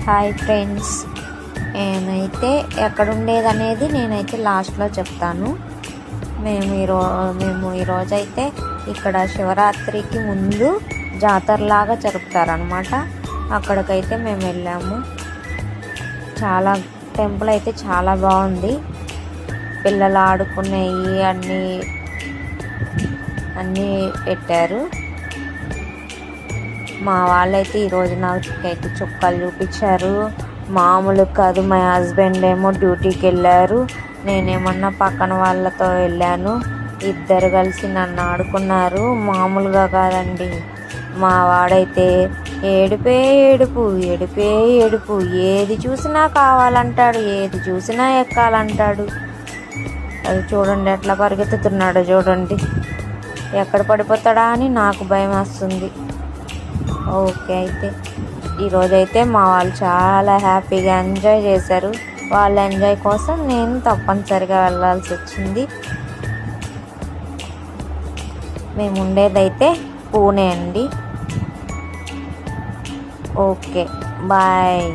Hi friends, నేనైతే ఎక్కడుండేది అనేది నేనైతే లాస్ట్లో చెప్తాను. మేము ఈరోజైతే ఇక్కడ శివరాత్రికి ముందు జాతరలాగా జరుపుతారనమాట. అక్కడికైతే మేము వెళ్ళాము. టెంపుల్ అయితే చాలా బాగుంది. పిల్లలు ఆడుకునేవి అన్నీ పెట్టారు. మా వాళ్ళైతే ఈరోజు నాకైతే చుక్కలు చూపించారు. మామూలు కాదు. మా హస్బెండ్ ఏమో డ్యూటీకి వెళ్ళారు, నేనేమన్నా పక్కన వాళ్ళతో వెళ్ళాను. ఇద్దరు కలిసి నన్ను ఆడుకున్నారు. మామూలుగా కాదండి. మా వాడైతే ఏడుపే ఏడుపు ఏడుపే ఏడుపు, ఏది చూసినా కావాలంటాడు, ఏది చూసినా ఎక్కాలంటాడు. అది చూడండి ఎట్లా పరిగెత్తుతున్నాడో చూడండి. ఎక్కడ పడిపోతాడా అని నాకు భయం వస్తుంది. ఓకే, అయితే ఈరోజైతే మా వాళ్ళు చాలా హ్యాపీగా ఎంజాయ్ చేశారు. వాళ్ళ ఎంజాయ్ కోసం నేను తప్పనిసరిగా వెళ్ళాల్సి వచ్చింది. మేము ఉండేదైతే పూణే అండి. Okay, bye.